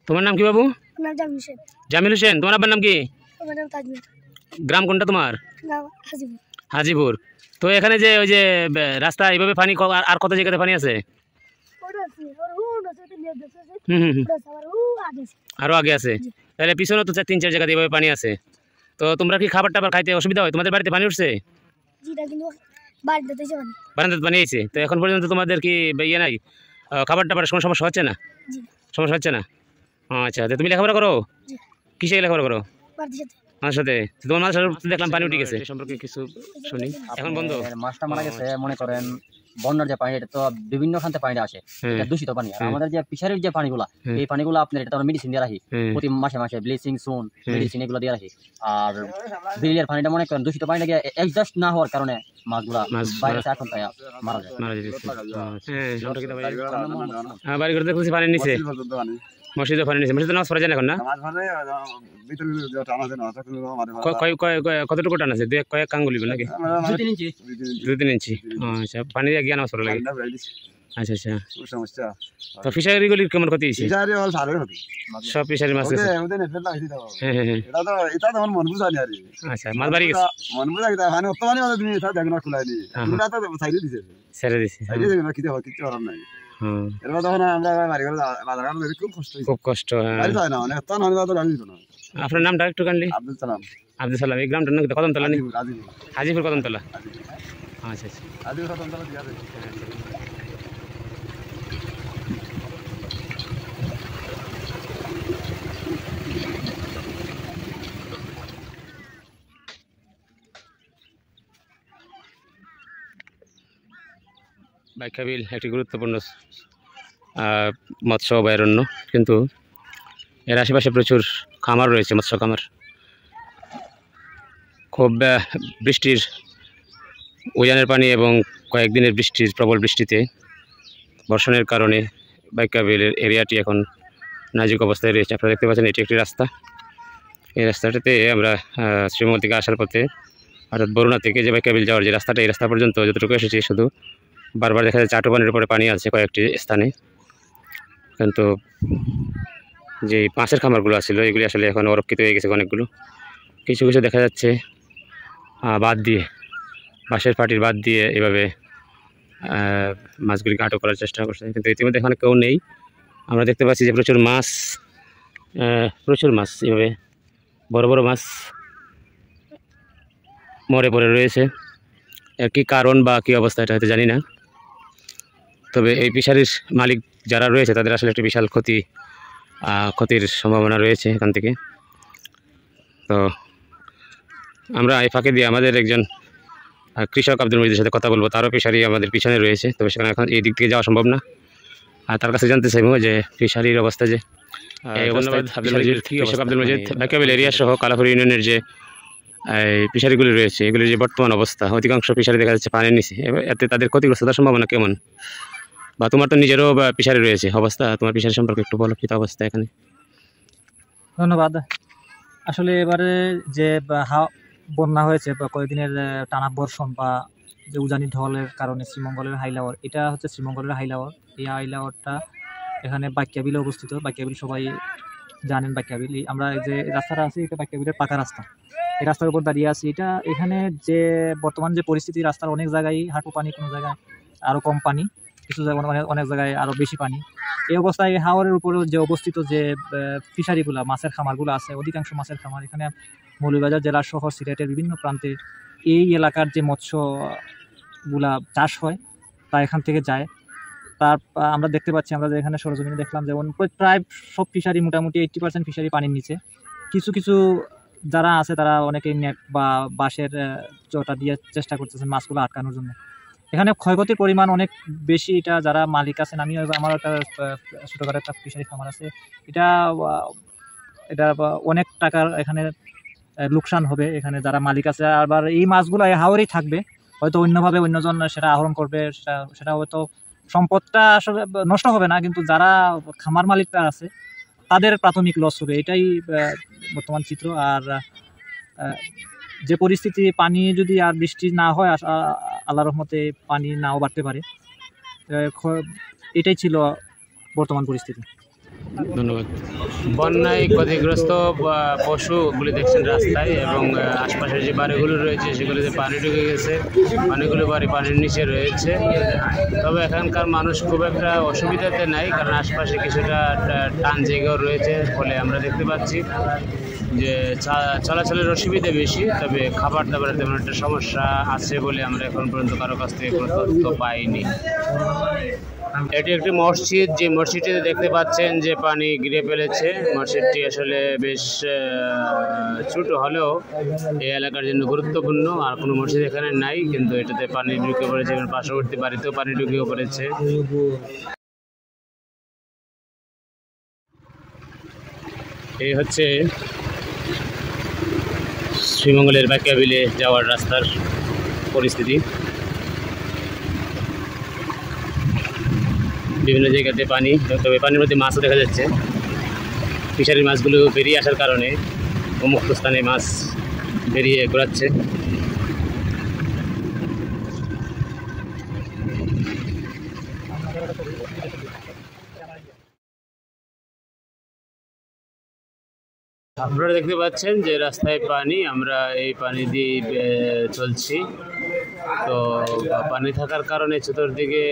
তোমার নাম কি বাবু? জামিল হোসেন। তোমার আব্বার নাম কি? গ্রাম কোনটা তোমার? হাজিপুর। তো এখানে যে ওই যে রাস্তা এইভাবে পানি আর কত জায়গাতে পানি আছে? আরো আগে আছে, তাহলে পিছনে তো 3-4 জায়গাতে এইভাবে পানি আছে। তো তোমরা কি খাবার টাবার খাইতে অসুবিধা হয়? তোমাদের বাড়িতে পানি উঠছে? বারান্দাতে পানি আছে। তো এখন পর্যন্ত তোমাদের কি ইয়ে নাই, খাবার টাবার কোনো সমস্যা হচ্ছে না? সমস্যা হচ্ছে না। আচ্ছা, তুমি লেখাপড়া করো? কিসে লেখাপড়া করো? মার সাথে। তোমার মার সাথে দেখলাম পানি উঠে গেছে, সম্পর্কে কিছু শুনি। এখন বন্ধ, মাছটা মারা গেছে। মনে করেন বন্যার যে পানি, এটা তো বিভিন্ন খান্তে পানিটা আসে, এটা দূষিত পানি। আর আমাদের যে ফিশারির যে পানিগুলা, এই পানিগুলো আপনার এটা আমরা মেডিসিন দিয়ে রাখি, প্রতি মাসে মাসে ব্লিচিং সুন মেডিসিন এগুলো দিয়ে রাখি। আর বিলের পানিটা মনে করেন দূষিত পানিটা গিয়ে অ্যাডজাস্ট না হওয়ার কারণে মাছগুলা বাইরে এখন তাই মারা যায়। বাড়ি ঘর দেখছি পানির নিচে, মসজিদে পানি নিচে। মসজিদে নামাজ পড়া যায় না এখন না? কতটুকু টান আছে? কয়েক আঙ্গুলি নাকি? 2-3 ইঞ্চি। আচ্ছা, পানি দিয়ে গিয়ে নামাজ পড়া লাগে। আচ্ছা আচ্ছা। তো ফিশারিগুলির কেমন ক্ষতি হয়েছে? সব ফিশারি মাছ গেছে। আচ্ছা, মাছ বাড়ি গেছে, ছেড়ে দিছে। খুব কষ্ট। আপনার নামটা একটু কাইন্ডলি? আব্দুল সালাম। এই গ্রামটার নাম কদমতলা? হাজিপুর কদমতলা। আচ্ছা আচ্ছা। বাইকাবিল একটি গুরুত্বপূর্ণ মৎস্য অভয়ারণ্য, কিন্তু এর আশেপাশে প্রচুর খামার রয়েছে, মৎস্য খামার। খুব বৃষ্টির উজানের পানি এবং কয়েকদিনের বৃষ্টির প্রবল বৃষ্টিতে বর্ষণের কারণে বাইকাবিলের এরিয়াটি এখন নাজুক অবস্থায় রয়েছে। আপনারা দেখতে পাচ্ছেন এটি একটি রাস্তা। এই রাস্তাটাতে আমরা শ্রীমঙ্গল থেকে আসার পথে, অর্থাৎ বরুণা থেকে যে বাইকাবিল যাওয়ার যে রাস্তাটা, এই রাস্তা পর্যন্ত যতটুকু এসেছি শুধু বারবার দেখা যাচ্ছে আঁটু পানির উপরে পানি আছে কয়েকটি স্থানে। কিন্তু যে মাছের খামারগুলো ছিল এগুলি আসলে এখন অরক্ষিত হয়ে গেছে অনেকগুলো। কিছু কিছু দেখা যাচ্ছে বাদ দিয়ে, বাঁশের পাটির বাদ দিয়ে এভাবে মাছগুলিকে আটক করার চেষ্টা করছে, কিন্তু ইতিমধ্যে এখানে কেউ নেই। আমরা দেখতে পাচ্ছি যে প্রচুর মাছ এভাবে বড় বড় মাছ মরে পড়ে রয়েছে। এর কী কারণ বা কী অবস্থা এটা হয়তো জানি না, তবে এই ফিশারির মালিক যারা রয়েছে তাদের আসলে একটি বিশাল ক্ষতির সম্ভাবনা রয়েছে এখান থেকে। তো আমরা এই ফাঁকে দিয়ে আমাদের একজন কৃষক আব্দুল মজিদের সাথে কথা বলবো। তারও ফিশারি আমাদের পিছনে রয়েছে, তবে সেখানে এখন এই দিক থেকে যাওয়া সম্ভব না। আর তার কাছে জানতে চাইব যে ফিশারির অবস্থা, যে এই অবস্থায় কৃষক আব্দুল মজিদ বাইকাবিল এরিয়া সহ কালাপুর ইউনিয়নের যে ফিশারিগুলি রয়েছে এগুলির যে বর্তমান অবস্থা, অধিকাংশ ফিশারি দেখা যাচ্ছে পানির নিচে। এতে তাদের ক্ষতিগ্রস্ততার সম্ভাবনা কেমন? বা তোমার তো নিজেরও ফিশারি রয়েছে, অবস্থা তোমার ফিশারি সম্পর্কে একটু বলো, কী অবস্থা এখানে? ধন্যবাদ। আসলে এবারে যে বন্যা হয়েছে বা কয়েকদিনের টানা বর্ষণ বা যে উজানি ঢলের কারণে শ্রীমঙ্গলের হাইলাওয়ার, এটা হচ্ছে শ্রীমঙ্গলের হাইলাওয়ার। এই হাইলাওয়ারটা এখানে বাইকাবিলে অবস্থিত। বাইকাবিল সবাই জানেন। বাইকাবিল আমরা যে রাস্তাটা আছে এটা বাইকাবিলের পাকা রাস্তা। এই রাস্তার উপর দাঁড়িয়ে আছি। এখানে যে বর্তমান যে পরিস্থিতি, রাস্তার অনেক জায়গায় হাঁটু পানি, কোনো জায়গায় আরও কম পানি, কিছু জায়গায় অনেক জায়গায় আরও বেশি পানি। এই অবস্থায় হাওরের উপরে যে অবস্থিত যে ফিশারিগুলো, মাছের খামারগুলো আছে, অধিকাংশ মাছের খামার এখানে মৌলভীবাজার জেলা শহর সিলেটের বিভিন্ন প্রান্তে এই এলাকার যে মৎস্যগুলা চাষ হয় তা এখান থেকে যায়। আমরা দেখতে পাচ্ছি, আমরা এখানে সরজমিনে দেখলাম, যেমন প্রায় সব ফিশারি মোটামুটি 80% ফিশারি পানির নিচে। কিছু কিছু যারা আছে তারা অনেকে নেট বা বাঁশের চটা দিয়ে চেষ্টা করতেছেন মাছগুলো আটকানোর জন্য। এখানে ক্ষয়ক্ষতির পরিমাণ অনেক বেশি। এটা যারা মালিক আছেন, আমার একটা ছোটোখাটো একটা ফিশারি খামার আছে, এটা অনেক টাকার এখানে লোকসান হবে। এখানে যারা মালিক আছে, আবার এই মাছগুলো হাওরেই থাকবে, হয়তো অন্যভাবে অন্যজন সেটা আহরণ করবে, সেটা হয়তো সম্পদটা আসলে নষ্ট হবে না, কিন্তু যারা খামার মালিকরা আছে তাদের প্রাথমিক লস হবে। এটাই বর্তমান চিত্র। আর যে পরিস্থিতি, পানি যদি আর বৃষ্টি না হয়, আল্লাহর রহমতে পানি নাও বাড়তে পারে। এটাই ছিল বর্তমান পরিস্থিতি। ধন্যবাদ। বন্যায় ক্ষতিগ্রস্ত পশুগুলি দেখছেন রাস্তায়, এবং আশপাশের যে বাড়িগুলো রয়েছে সেগুলিতে পানি ঢুকে গেছে, অনেকগুলো বাড়ি পানির নিচে রয়েছে। তবে এখানকার মানুষ খুব একটা অসুবিধাতে নাই, কারণ আশপাশে কিছুটা টান জায়গাও রয়েছে, ফলে আমরা দেখতে পাচ্ছি যে চলাচলের অসুবিধা বেশি। তবে খাবার দাবারের তেমন একটা সমস্যা আছে বলে আমরা এখন পর্যন্ত কারো কাছ থেকে কোনো তথ্য পাইনি। এটি একটি মসজিদ, যে মসজিদটিতে দেখতে পাচ্ছেন যে পানি ঘিরে ফেলেছে। মসজিদটি আসলে বেশ ছোট হলেও এই এলাকার জন্য গুরুত্বপূর্ণ। আর কোনো মসজিদ এখানে নাই, কিন্তু এটাতে পানি ঢুকে পড়েছে, এবং পার্শ্ববর্তী বাড়িতেও পানি ঢুকেও পড়েছে। এই হচ্ছে শ্রীমঙ্গলের বাকিয়াবিলে যাওয়ার রাস্তার পরিস্থিতি। বিভিন্ন জায়গাতে পানি, তবে পানির মধ্যে মাছও দেখা যাচ্ছে। ফিশারির মাছগুলো বেরিয়ে আসার কারণে উন্মুক্ত স্থানে মাছ বেরিয়ে ঘোরাচ্ছে। আপনারা দেখতে পাচ্ছেন যে রাস্তায় পানি, আমরা এই পানি দিয়ে চলছি। তো পানি থাকার কারণে চতুর্দিকে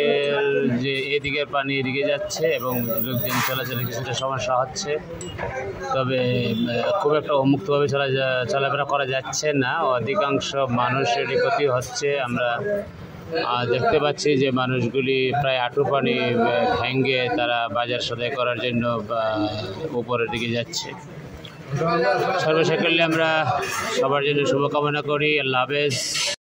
যে এদিকের পানি এদিকে যাচ্ছে, এবং লোকজন চলাচলে কিছুটা সমস্যা হচ্ছে। তবে খুব একটা উন্মুক্তভাবে চলাফেরা করা যাচ্ছে না, অধিকাংশ মানুষেরই ক্ষতি হচ্ছে। আমরা দেখতে পাচ্ছি যে মানুষগুলি প্রায় হাঁটু পানি ভেঙে তারা বাজার সদাই করার জন্য উপরের দিকে যাচ্ছে। সর্বশেষে আমরা সবার জন্য শুভকামনা করি। আল্লাহ হাফেজ।